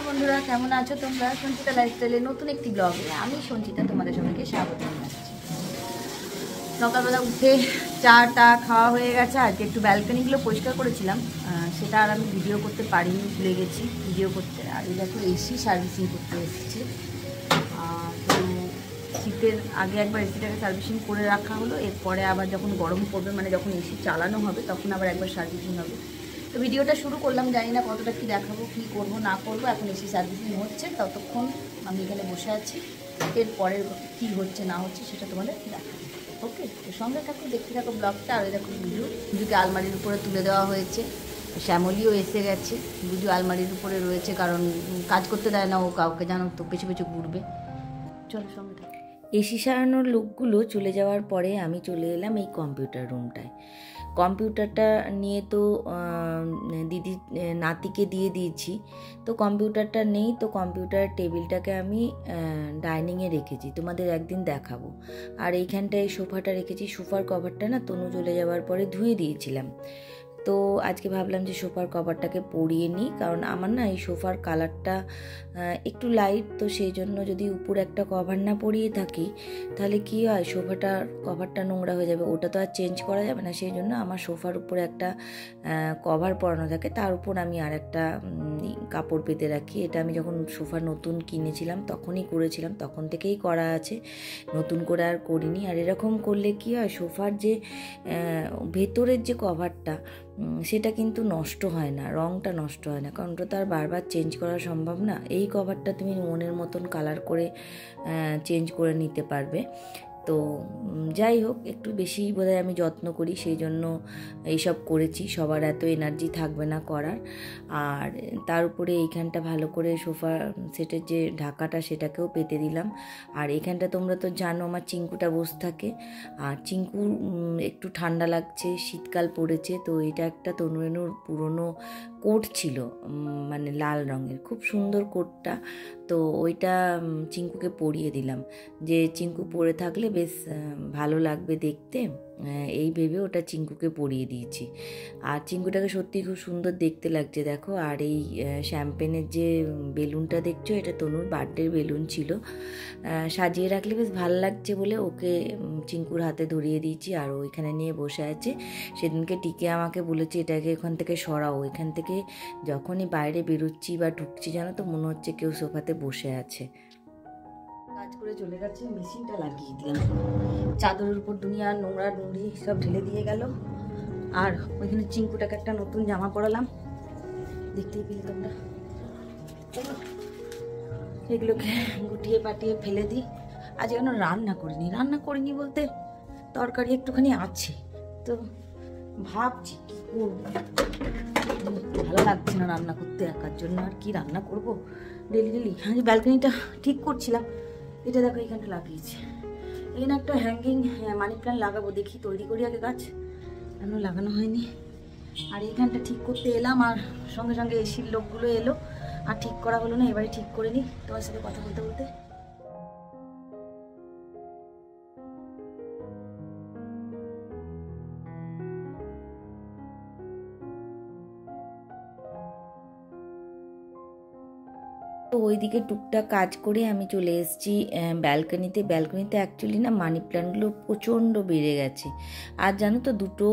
বন্ধুরা, কেমন আছো তোমরা? সঞ্চিতা লাইফস্টাইলের নতুন একটি ব্লগে আমি সঞ্চিতা তোমাদের সবাইকে স্বাগত জানাচ্ছি। সকালবেলা উঠে চাটা খাওয়া হয়ে গেছে। আজকে একটু ব্যালকনিগুলো পরিষ্কার করেছিলাম, সেটা আর আমি ভিডিও করতে পারিনি, ভুলে গেছি ভিডিও করতে। আর এই দেখো এসি সার্ভিসিং করতে এসেছি। তো শীতের আগে একবার এসিটাকে সার্ভিসিং করে রাখা হলো, এরপরে আবার যখন গরম পড়বে, মানে যখন এসি চালানো হবে তখন আবার একবার সার্ভিসিং হবে। তো ভিডিওটা শুরু করলাম, জানি না কতটা কী দেখাবো, কী করবো না করবো। এখন এসি সার্ভিসিং হচ্ছে, ততক্ষণ আমি এখানে বসে আছি। এরপরে কী হচ্ছে না হচ্ছে সেটা তোমাদের দেখাবো। ওকে, তো সঙ্গে থাকো, দেখতে থাকো ব্লগটা। আর দেখো বুজুকে আলমারির উপরে তুলে দেওয়া হয়েছে। শ্যামলিও এসে গেছে, বুজু আলমারির উপরে রয়েছে, কারণ কাজ করতে দেয় না ও কাউকে, জানো তো, পেছু পেছু ঘুরবে। চলো সঙ্গে থাকো। এসি সারানোর লোকগুলো চলে যাওয়ার পরে আমি চলে এলাম এই কম্পিউটার রুমটায়। কম্পিউটারটা নিয়ে তো দিদি নাতিকে দিয়ে দিয়েছি, তো কম্পিউটারটা নেই, তো কম্পিউটারের টেবিলটাকে আমি ডাইনিংয়ে রেখেছি, তোমাদের একদিন দেখাবো। আর এইখানটায় সোফাটা রেখেছি, সোফার কভারটা না তনু চলে যাওয়ার পরে ধুয়ে দিয়েছিলাম। তো আজকে ভাবলাম যে সোফার কভারটাকে পরিয়ে নিই, কারণ আমার না এই সোফার কালারটা একটু লাইট, তো সেই জন্য যদি উপরে একটা কভার না পরিয়ে থাকি তাহলে কি হয়, সোফাটার কভারটা নোংরা হয়ে যাবে, ওটা তো আর চেঞ্জ করা যাবে না। সেই জন্য আমার সোফার উপরে একটা কভার পরানো থাকে, তার উপর আমি আর একটা কাপড় পেতে রাখি। এটা আমি যখন সোফা নতুন কিনেছিলাম তখনই করেছিলাম, তখন থেকেই করা আছে, নতুন করে আর করিনি। আর এরকম করলে কি হয়, সোফার যে ভেতরের যে কভারটা সেটা কিন্তু নষ্ট হয় না, রঙটা নষ্ট হয় না, কারণ ওটা তো আর বারবার চেঞ্জ করা সম্ভব না। এই কভারটা তুমি মনের মতন কালার করে চেঞ্জ করে নিতে পারবে। তো যাই হোক, একটু বেশি বোধহয় আমি যত্ন করি, সেই জন্য এইসব করেছি। সবার এত এনার্জি থাকবে না করার। আর তার উপরে এইখানটা ভালো করে সোফা সেটের যে ঢাকাটা সেটাকেও পেতে দিলাম। আর এখানটা তোমরা তো জানো আমার চিঙ্কুটা বসে থাকে, আর চিঙ্কুর একটু ঠান্ডা লাগছে, শীতকাল পড়েছে, তো এটা একটা তনুরেনুর পুরনো কোট ছিল, মানে লাল রঙের, খুব সুন্দর কোটটা। তো ওইটা চিঙ্কুকে পরিয়ে দিলাম, যে চিঙ্কু পরে থাকলে বেশ ভালো লাগবে দেখতে, এই ভেবে ওটা চিঙ্কুকে পরিয়ে দিয়েছি। আর চিঙ্কুটাকে সত্যি খুব সুন্দর দেখতে লাগছে দেখো। আর এই শ্যাম্পেনের যে বেলুনটা দেখছো, এটা তনুর বার্থডের বেলুন ছিল, সাজিয়ে রাখলে বেশ ভালো লাগছে বলে ওকে চিঙ্কুর হাতে ধরিয়ে দিয়েছি। আর ওইখানে নিয়ে বসে আছে। সেদিনকে টিকে আমাকে বলেছে এটাকে এখান থেকে সরাও, এখান থেকে যখনই বাইরে বেরোচ্ছি বা ঢুকছি জানো তো মনে হচ্ছে কেউ সোফাতে বসে আছে। কাজ করে চলে গেছে, মেশিনটা লাগিয়ে দিলাম, চাদরের উপর দুনিয়ার নোংরা নোংরি সব ঢেলে দিয়ে গেল। আর ওইখানে চিঙ্কুটাকে একটা নতুন জামা পরালাম, দেখতেই পেলে তোমরা। এগুলোকে গুটিয়ে পাটিয়ে ফেলে দিই। আজ কেন রান্না করিনি বলতে তরকারি একটুখানি আছে, তো ভাবছি কি করবো, ভালো লাগছে না রান্না করতে একার জন্য। আর কি রান্না করব ডেলি ডেলি। আমি ব্যালকনিটা ঠিক করছিলাম, এটা দেখো এখানটা লাগিয়েছি, এখানে একটা হ্যাঙ্গিং মানি প্ল্যান্ট লাগাবো, দেখি তৈরি করি আগে গাছ, এখনো লাগানো হয়নি। আর এইখানটা ঠিক করতে এলাম, আর সঙ্গে সঙ্গে এসির লোকগুলো এলো, আর ঠিক করা হলো না, এবারে ঠিক করে নিই তোমার সাথে কথা বলতে বলতে। তো ওইদিকে টুকটাক কাজ করে আমি চলে এসেছি ব্যালকনিতে। ব্যালকনিতে অ্যাকচুয়ালি না মানি প্ল্যান্টগুলো প্রচণ্ড বেড়ে গেছে। আর জানো তো দুটো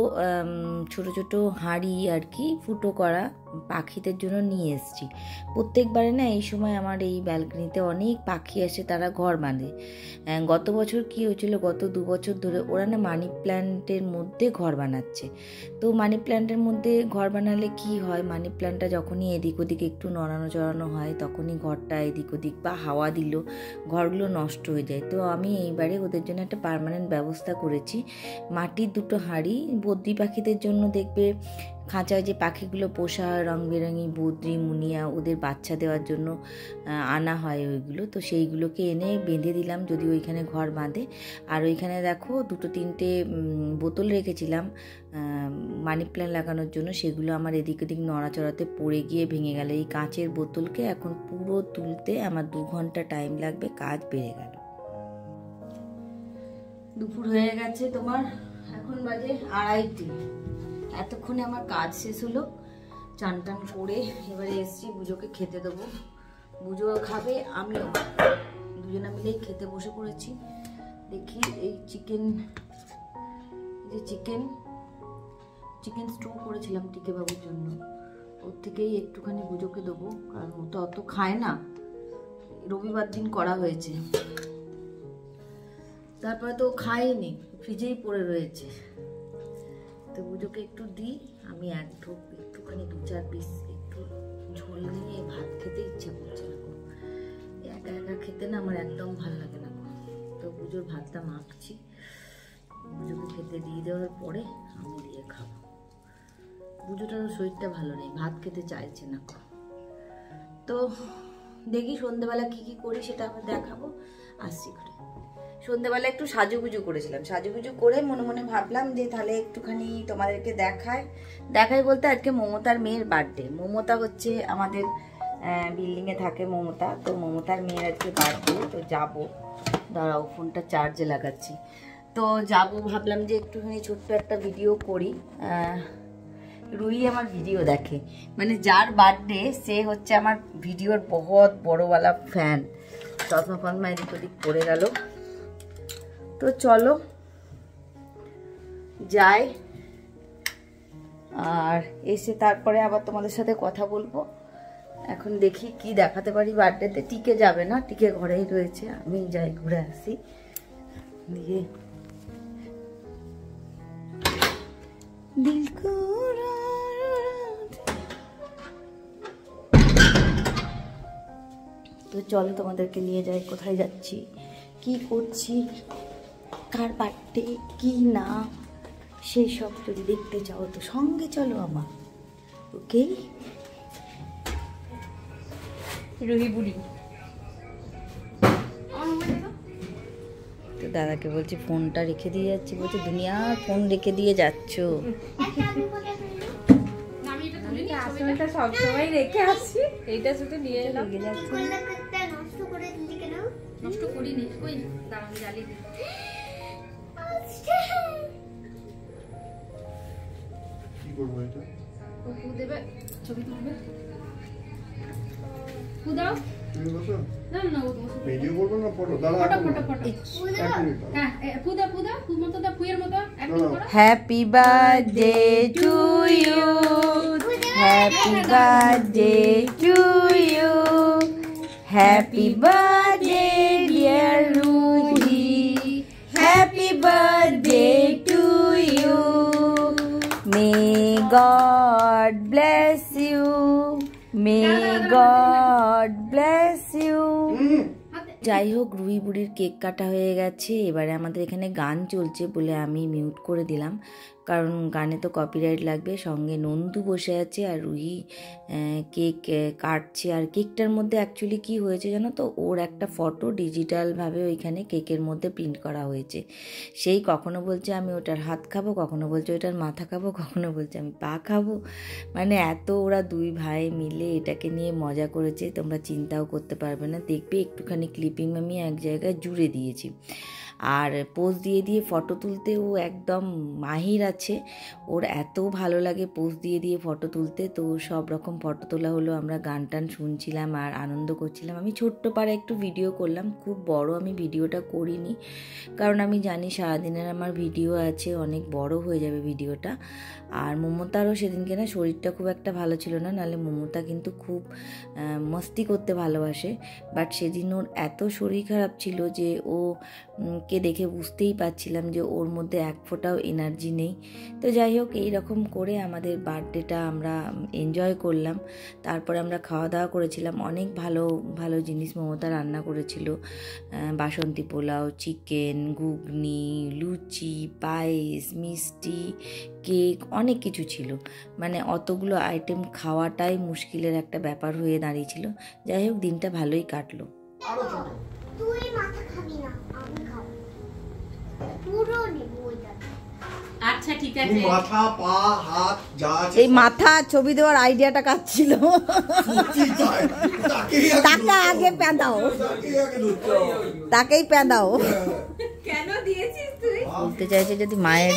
ছোট ছোট হাঁড়ি আর কি ফুটো করা পাখিদের জন্য নিয়ে এসেছি। প্রত্যেকবারে না এই সময় আমার এই ব্যালকনিতে অনেক পাখি আসে, তারা ঘর বাঁধে। গত বছর কি হয়েছিল, গত 2 বছর ধরে ওরা না মানি প্ল্যান্টের মধ্যে ঘর বানাচ্ছে। তো মানি প্ল্যান্টের মধ্যে ঘর বানালে কি হয়, মানি প্ল্যান্টটা যখনই এদিক ওদিক একটু নড়ানো চড়ানো হয় তখনই ঘরটা এদিক ওদিক বা হাওয়া দিল ঘরগুলো নষ্ট হয়ে যায়। তো আমি এইবারে ওদের জন্য একটা পার্মানেন্ট ব্যবস্থা করেছি, মাটির 2টো হাঁড়ি। বদ্রি পাখিদের জন্য দেখবে খাঁচায় যে পাখিগুলো পোষা হয় রং বেরঙি বদ্রি মুনিয়া, ওদের বাচ্চা দেওয়ার জন্য আনা হয় ওইগুলো, তো সেইগুলোকে এনে বেঁধে দিলাম, যদি ওইখানে ঘর বাঁধে। আর ওইখানে দেখো 2-3টে বোতল রেখেছিলাম মানি প্ল্যান্ট লাগানোর জন্য, সেগুলো আমার এদিক ওদিক নড়াচড়াতে পড়ে গিয়ে ভেঙে গেল। এই কাঁচের বোতলকে এখন পুরো তুলতে আমার 2 ঘন্টা টাইম লাগবে, কাজ বেড়ে গেল। দুপুর হয়ে গেছে তোমার, এখন বাজে 2:30। এতক্ষণে আমার কাজ শেষ হলো, চান টান করে এবারে এসছি বুজোকে খেতে দেবো। বুজো খাবে, আমিও, দুজনে মিলেই খেতে বসে পড়েছি। দেখি এই চিকেন স্টু করেছিলাম টিকে বাবুর জন্য, ওর থেকেই একটুখানি বুজোকে দেবো, কারণ ও তো অত খায় না, রবিবার দিন করা হয়েছে। তারপরে তো খাইনি, ফ্রিজেই পড়ে রয়েছে, তো বুজোকে একটু দিই। আমি একটুখানি 2-4 পিস একটু ঝোল নিয়ে ভাত খেতে ইচ্ছা করছে না, একা একা খেতে না আমার একদম ভালো লাগে না। তো বুজোর ভাতটা মাখছি, বুজোকে খেতে দিয়ে দেওয়ার পরে আমি দিয়ে খাবো। বুজোটারও শরীরটা ভালো নেই, ভাত খেতে চাইছে না। তো দেখি সন্ধ্যেবেলা কি করি সেটা আবার দেখাবো, আসছি ঘরে। সন্ধ্যেবেলা একটু সাজুগুজু করেছিলাম, সাজুগুজু করে মনে মনে ভাবলাম যে তাহলে একটুখানি তোমাদেরকে দেখাই বলতে আজকে মমতার মেয়ের বার্থডে। মমতা হচ্ছে আমাদের বিল্ডিংয়ে থাকে মমতা, তো মমতার মেয়ের আজকে বার্থডে। তো যাবো, দাঁড়াও ফোনটা চার্জে লাগাচ্ছি, তো যাবো ভাবলাম যে একটুখানি ছোট্ট একটা ভিডিও করি। রুই আমার ভিডিও দেখে, মানে যার বার্থডে সে হচ্ছে আমার ভিডিওর বহুত বড়ওয়ালা ফ্যান। চশমা ফশমা এদিক ওদিক পড়ে গেল, তো চলো যাই, আর এসে তারপরে আবার তোমাদের সাথে কথা বলবো। এখন দেখি কি দেখাতে পারি বার্থডেতে। টিকে যাবে না, টিকে ঘরেই রয়েছে, আমি যাই ঘুরে আসি দিয়ে। তো চলো তোমাদেরকে নিয়ে যাই, কোথায় যাচ্ছি, কি করছি, কার বার্থডে কি না, সেই সব যদি দেখতে চাও তো সঙ্গে চলো আমার। ওকে, রুহি বুড়ি তো দাদাকে বলছি ফোনটা রেখে দিয়ে যাচ্ছি, বলছে দুনিয়ার ফোন রেখে দিয়ে যাচ্ছ। সবসময় রেখে আসছি, এইটা শুধু নিয়ে এলাম। নষ্ট করিনি, কই দাঁড়ান জ্বালিয়ে দিই। কি করব এটা? ও ফু দেবে, ছবি তুলবে। ফু দাও। তুমি বসো। না না, ও বসো। ভিডিও করব না ফটো? দাঁড়াও। ফটো। হ্যাঁ, ফু দাও, ফু মতো দাও, ফুয়ের মতো অ্যাক্টিং করো। Happy birthday to you, happy birthday to you, happy birthday dear Ruhi, happy birthday to you, may God bless you, may God bless you. যাই হোক, রুহি বুড়ির কেক কাটা হয়ে গেছে, এবারে আমাদের এখানে গান চলছে বলে আমি মিউট করে দিলাম, কারণ গানে তো কপিরাইট লাগবে। সঙ্গে নন্দু বসে আছে আর রুহি কেক কাটছে। আর কেকটার মধ্যে অ্যাকচুয়ালি কি হয়েছে জানো তো, ওর একটা ফটো ডিজিটালভাবে ওইখানে কেকের মধ্যে প্রিন্ট করা হয়েছে। সেই কখনো বলছে আমি ওটার হাত খাবো, কখনো বলছে ওটার মাথা খাবো, কখনো বলছে আমি পা খাবো। মানে এত ওরা 2 ভাই মিলে এটাকে নিয়ে মজা করেছে, তোমরা চিন্তাও করতে পারবে না। দেখবে একটুখানি ক্লিপিং আমি এক জায়গায় জুড়ে দিয়েছি। আর পোজ দিয়ে দিয়ে ফটো তুলতে ও একদম মাহির আছে, ওর এত ভালো লাগে পোজ দিয়ে দিয়ে ফটো তুলতে। তো সব রকম ফটো তোলা হলো, আমরা গান টান শুনছিলাম আর আনন্দ করছিলাম। আমি ছোট্ট পাড়া একটু ভিডিও করলাম, খুব বড় আমি ভিডিওটা করিনি, কারণ আমি জানি সারাদিনের আমার ভিডিও আছে, অনেক বড় হয়ে যাবে ভিডিওটা। আর মমতারও সেদিনকে না শরীরটা খুব একটা ভালো ছিল না, নাহলে মমতা কিন্তু খুব মস্তি করতে ভালোবাসে। বাট সেদিন ওর এত শরীর খারাপ ছিল যে ও কে দেখে বুঝতেই পারছিলাম যে ওর মধ্যে এক ফোঁটাও এনার্জি নেই। তো যাই হোক, এইরকম করে আমাদের বার্থডেটা আমরা এনজয় করলাম। তারপরে আমরা খাওয়া দাওয়া করেছিলাম, অনেক ভালো ভালো জিনিস মমতা রান্না করেছিল। বাসন্তী পোলাও, চিকেন, ঘুগনি, লুচি, পায়েস, মিষ্টি, কেক, অনেক কিছু ছিল। মানে অতগুলো আইটেম খাওয়াটাই মুশকিলের একটা ব্যাপার হয়ে দাঁড়িয়েছিল। যাই হোক, দিনটা ভালোই কাটলো। তুই মাথা খাবি না, আমি খাবো পুরো নেবো ওইটা। আচ্ছা ঠিক আছে, মাথা পা হাত যা আছে এই মাথা ছবি দেওয়ার আইডিয়াটা কাজ ছিল। তাকে আগে পেঁদাও, তাকেই পেঁদাও। কেন দিয়েছিস তুই? বলতে চাইছে যদি মায়ের